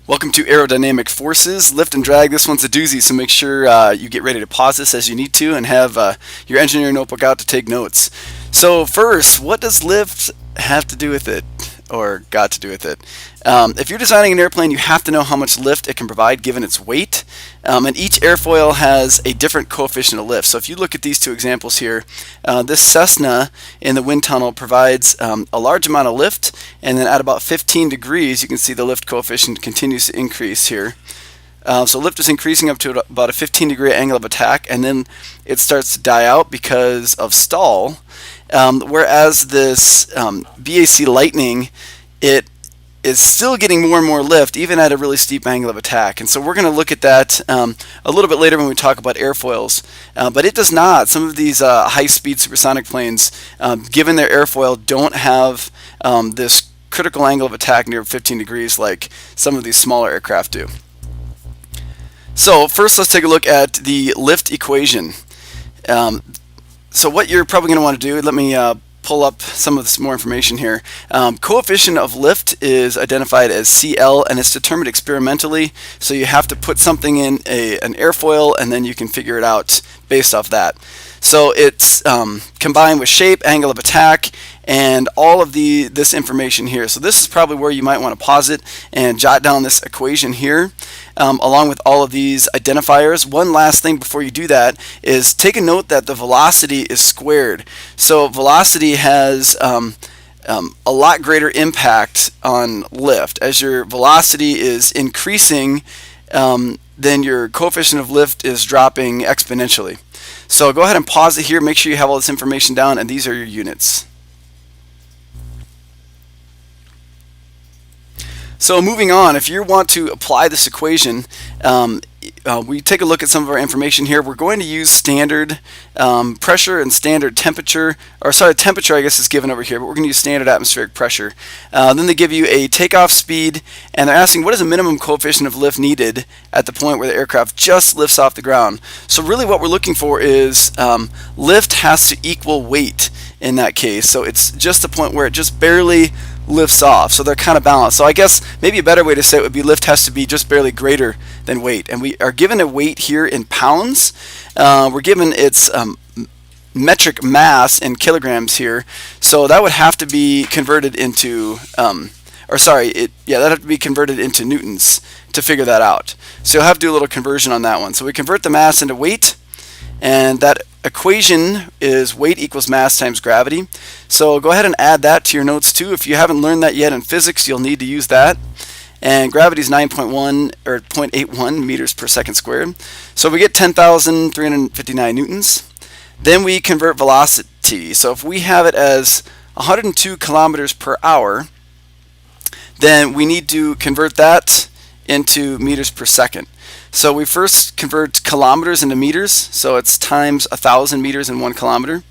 Welcome to Aerodynamic Forces, lift and drag. This one's a doozy, so make sure you get ready to pause this as you need to and have your engineering notebook out to take notes. So first, what does lift have to do with it, or got to do with it? If you're designing an airplane, you have to know how much lift it can provide given its weight. And each airfoil has a different coefficient of lift. So if you look at these two examples here, this Cessna in the wind tunnel provides a large amount of lift, and then at about 15 degrees, you can see the lift coefficient continues to increase here. So lift is increasing up to about a 15-degree angle of attack, and then it starts to die out because of stall. Whereas this BAC Lightning, it is still getting more and more lift even at a really steep angle of attack. And so we're going to look at that a little bit later when we talk about airfoils. But it does not. Some of these high-speed supersonic planes, given their airfoil, don't have this critical angle of attack near 15 degrees like some of these smaller aircraft do. So first, let's take a look at the lift equation. So what you're probably going to want to do, let me pull up some of this more information here. Coefficient of lift is identified as CL, and it's determined experimentally. So you have to put something in an airfoil, and then you can figure it out based off that. So it's combined with shape, angle of attack, and all of this information here. So this is probably where you might want to pause it and jot down this equation here, along with all of these identifiers. One last thing before you do that is take a note that the velocity is squared. So velocity has a lot greater impact on lift. As your velocity is increasing, then your coefficient of lift is dropping exponentially. So go ahead and pause it here, make sure you have all this information down, and these are your units. So moving on, if you want to apply this equation, we take a look at some of our information here. We're going to use standard pressure and standard temperature, or sorry, temperature I guess is given over here, but we're going to use standard atmospheric pressure. Then they give you a takeoff speed, and they're asking what is the minimum coefficient of lift needed at the point where the aircraft just lifts off the ground. So really what we're looking for is lift has to equal weight in that case. So it's just the point where it just barely lifts off, so they're kind of balanced. So I guess maybe a better way to say it would be lift has to be just barely greater than weight, and we are given a weight here in pounds. We're given its metric mass in kilograms here, so that would have to be converted into that'd have to be converted into newtons to figure that out. So you'll have to do a little conversion on that one. So we convert the mass into weight, and that equation is weight equals mass times gravity. So go ahead and add that to your notes too. If you haven't learned that yet in physics, you'll need to use that. And gravity is 9.1 or 0.81 meters per second squared. So we get 10,359 newtons. Then we convert velocity. So if we have it as 102 kilometers per hour, then we need to convert that into meters per second. So we first convert kilometers into meters, so it's times 1,000 meters in 1 kilometer.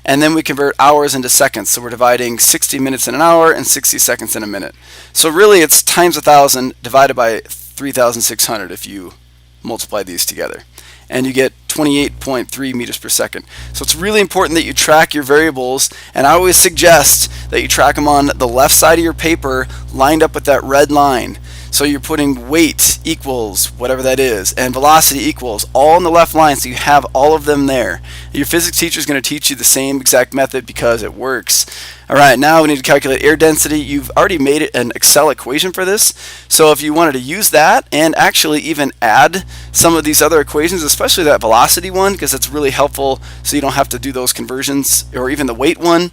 And then we convert hours into seconds, so we're dividing 60 minutes in an hour and 60 seconds in a minute. So really it's times 1,000 divided by 3,600 if you multiply these together. And you get 28.3 meters per second. So it's really important that you track your variables, and I always suggest that you track them on the left side of your paper lined up with that red line. So you're putting weight equals whatever that is, and velocity equals, all in the left line, so you have all of them there. Your physics teacher is going to teach you the same exact method because it works. Alright, now we need to calculate air density. You've already made it an Excel equation for this, so if you wanted to use that and actually even add some of these other equations, especially that velocity one, because it's really helpful so you don't have to do those conversions, or even the weight one,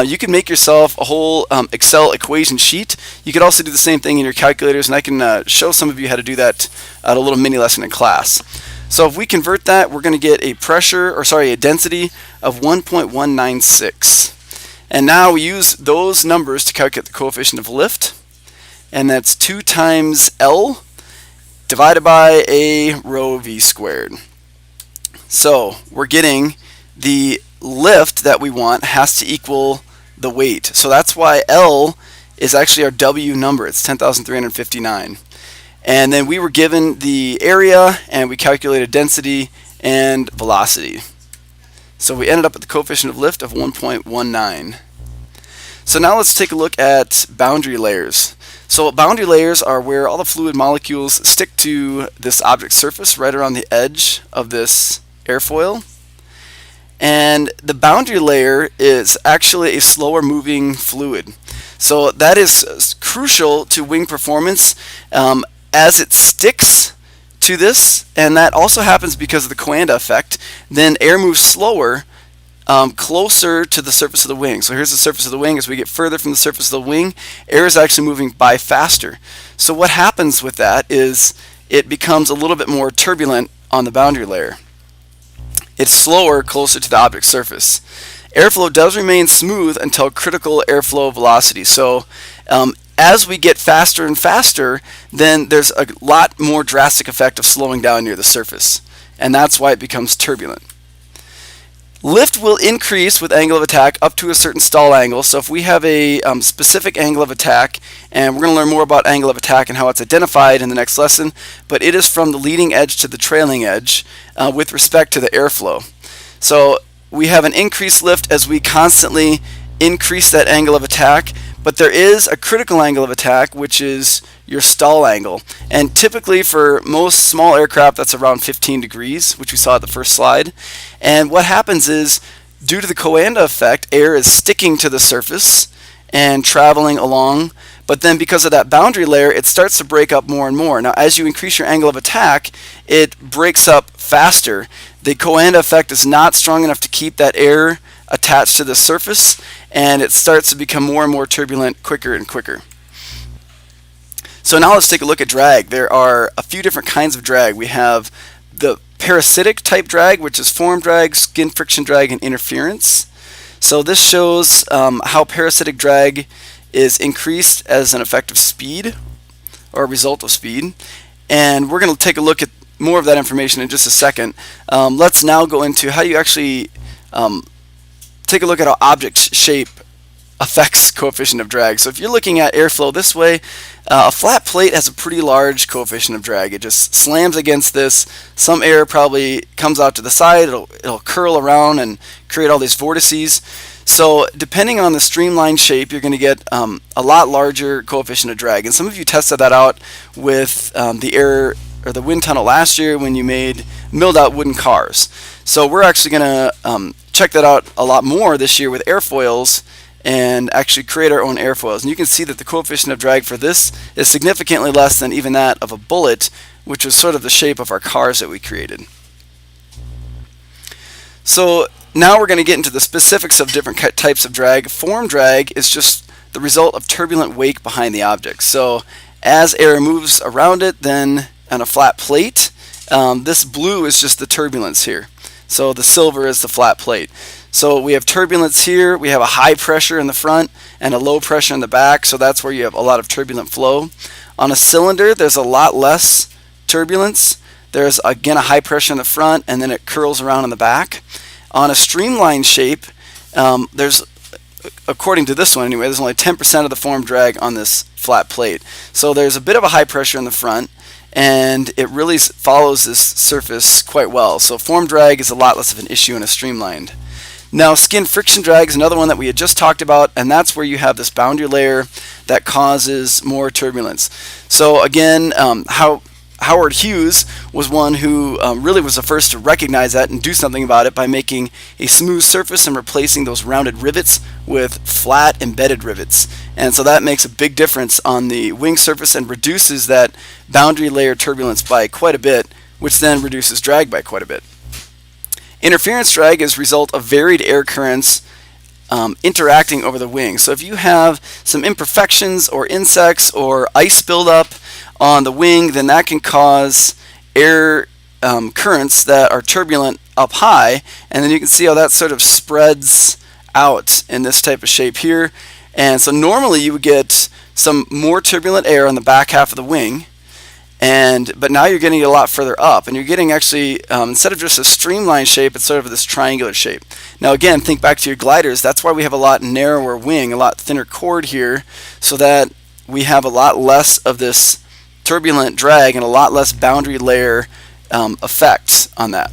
you can make yourself a whole Excel equation sheet. You could also do the same thing in your calculators, and I can show some of you how to do that at a little mini lesson in class. So if we convert that, we're going to get a density of 1.196. And now we use those numbers to calculate the coefficient of lift, and that's 2 times L divided by a rho v squared. So we're getting the lift that we want has to equal the weight. So that's why L is actually our W number. It's 10,359. And then we were given the area, and we calculated density and velocity. So we ended up with the coefficient of lift of 1.19. So now let's take a look at boundary layers. So boundary layers are where all the fluid molecules stick to this object surface right around the edge of this airfoil. And the boundary layer is actually a slower moving fluid. So that is crucial to wing performance as it sticks to this, and that also happens because of the Coanda effect. Then air moves slower closer to the surface of the wing. So here's the surface of the wing. As we get further from the surface of the wing, air is actually moving by faster. So what happens with that is it becomes a little bit more turbulent on the boundary layer. It's slower closer to the object surface. Airflow does remain smooth until critical airflow velocity. So as we get faster and faster, then there's a lot more drastic effect of slowing down near the surface. And that's why it becomes turbulent. Lift will increase with angle of attack up to a certain stall angle. So if we have a specific angle of attack, and we're going to learn more about angle of attack and how it's identified in the next lesson, but it is from the leading edge to the trailing edge with respect to the airflow. So we have an increased lift as we constantly increase that angle of attack, but there is a critical angle of attack, which is your stall angle. And typically for most small aircraft, that's around 15 degrees, which we saw at the first slide. And what happens is, due to the Coanda effect, air is sticking to the surface and traveling along, but then because of that boundary layer, it starts to break up more and more. Now, as you increase your angle of attack, it breaks up faster. The Coanda effect is not strong enough to keep that air attached to the surface, and it starts to become more and more turbulent quicker and quicker. So now let's take a look at drag. There are a few different kinds of drag. We have the parasitic type drag, which is form drag, skin friction drag, and interference. So this shows how parasitic drag is increased as an effect of speed or a result of speed. And we're going to take a look at more of that information in just a second. Let's now go into how you actually take a look at how object shape affects coefficient of drag. So if you're looking at airflow this way, a flat plate has a pretty large coefficient of drag. It just slams against this. Some air probably comes out to the side. It'll curl around and create all these vortices. So depending on the streamlined shape, you're going to get a lot larger coefficient of drag. And some of you tested that out with the air or the wind tunnel last year when you milled out wooden cars. So we're actually going to check that out a lot more this year with airfoils and actually create our own airfoils. And you can see that the coefficient of drag for this is significantly less than even that of a bullet, which was sort of the shape of our cars that we created. So now we're going to get into the specifics of different types of drag. Form drag is just the result of turbulent wake behind the object. So as air moves around it, then on a flat plate, this blue is just the turbulence here. So the silver is the flat plate. So we have turbulence here, we have a high pressure in the front and a low pressure in the back, so that's where you have a lot of turbulent flow. On a cylinder, there's a lot less turbulence. There's again a high pressure in the front and then it curls around in the back. On a streamlined shape, there's, according to this one anyway, there's only 10% of the form drag on this flat plate. So there's a bit of a high pressure in the front, and it really follows this surface quite well. So form drag is a lot less of an issue in a streamlined. Now skin friction drag is another one that we had just talked about, and that's where you have this boundary layer that causes more turbulence. So again, Howard Hughes was one who really was the first to recognize that and do something about it by making a smooth surface and replacing those rounded rivets with flat embedded rivets. And so that makes a big difference on the wing surface and reduces that boundary layer turbulence by quite a bit, which then reduces drag by quite a bit. Interference drag is a result of varied air currents interacting over the wing. So if you have some imperfections or insects or ice buildup on the wing, then that can cause air currents that are turbulent up high, and then you can see how that sort of spreads out in this type of shape here. And so normally you would get some more turbulent air on the back half of the wing, but now you're getting it a lot further up, and you're getting actually, instead of just a streamlined shape, it's sort of this triangular shape. Now again, think back to your gliders. That's why we have a lot narrower wing, a lot thinner chord here, so that we have a lot less of this turbulent drag and a lot less boundary layer effect on that.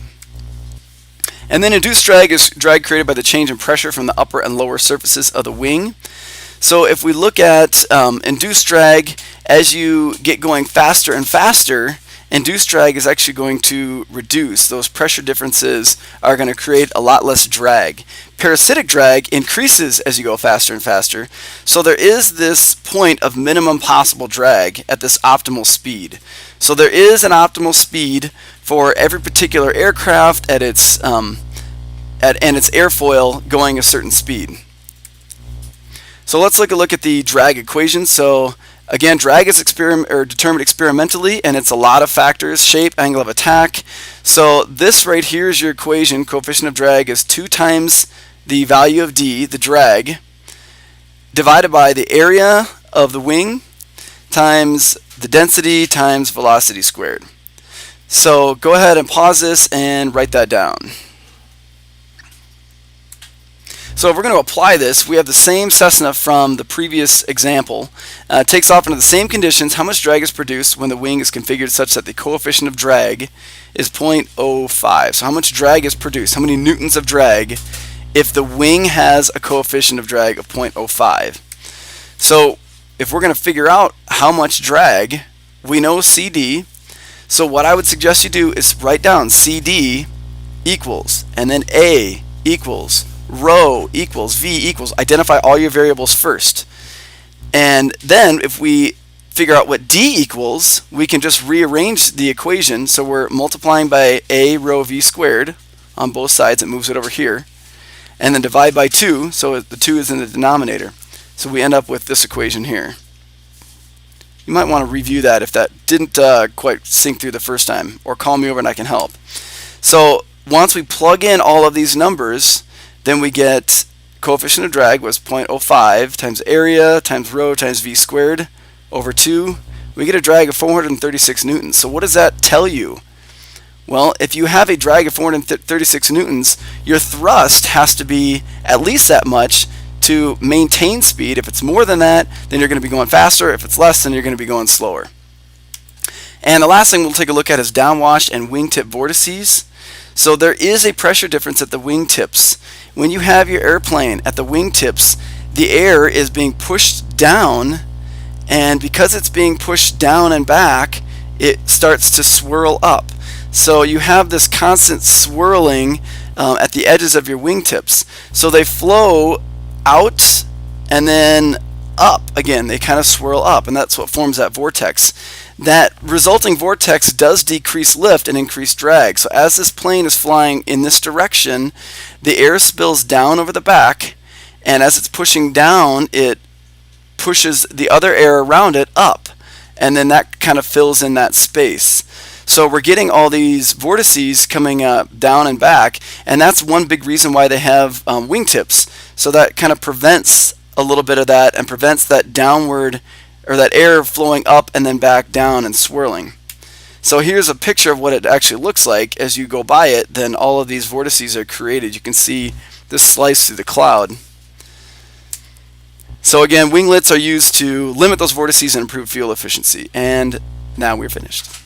And then induced drag is drag created by the change in pressure from the upper and lower surfaces of the wing. So if we look at induced drag, as you get going faster and faster, induced drag is actually going to reduce. Those pressure differences are going to create a lot less drag. Parasitic drag increases as you go faster and faster. So there is this point of minimum possible drag at this optimal speed. So there is an optimal speed for every particular aircraft at its and its airfoil going a certain speed. So let's take a look at the drag equation. So again, drag is determined experimentally, and it's a lot of factors: shape, angle of attack. So this right here is your equation. Coefficient of drag is 2 times the value of d, the drag, divided by the area of the wing times the density times velocity squared. So go ahead and pause this and write that down. So if we're going to apply this, we have the same Cessna from the previous example. It takes off under the same conditions. How much drag is produced when the wing is configured such that the coefficient of drag is 0.05. So how much drag is produced? How many newtons of drag if the wing has a coefficient of drag of 0.05? So if we're going to figure out how much drag, we know CD. So what I would suggest you do is write down CD equals, and then A equals, rho equals, V equals. Identify all your variables first. And then if we figure out what D equals, we can just rearrange the equation. So we're multiplying by A rho V squared on both sides. It moves it over here. And then divide by 2, so the 2 is in the denominator. So we end up with this equation here. You might want to review that if that didn't quite sink through the first time, or call me over and I can help. So once we plug in all of these numbers, then we get coefficient of drag was 0.05 times area times rho times V squared over 2. We get a drag of 436 newtons. So what does that tell you? Well, if you have a drag of 436 newtons, your thrust has to be at least that much to maintain speed. If it's more than that, then you're going to be going faster. If it's less, then you're going to be going slower. And the last thing we'll take a look at is downwash and wingtip vortices. So there is a pressure difference at the wingtips. When you have your airplane at the wingtips, the air is being pushed down, and because it's being pushed down and back, it starts to swirl up. So you have this constant swirling at the edges of your wingtips. So they flow out and then up again. They kind of swirl up, and that's what forms that vortex. That resulting vortex does decrease lift and increase drag. So as this plane is flying in this direction, the air spills down over the back, and as it's pushing down, it pushes the other air around it up, and then that kind of fills in that space. So we're getting all these vortices coming down and back, and that's one big reason why they have wingtips. So that kind of prevents a little bit of that and prevents that downward, or that air flowing up and then back down and swirling. So here's a picture of what it actually looks like. As you go by it, then all of these vortices are created. You can see this slice through the cloud. So again, winglets are used to limit those vortices and improve fuel efficiency. And now we're finished.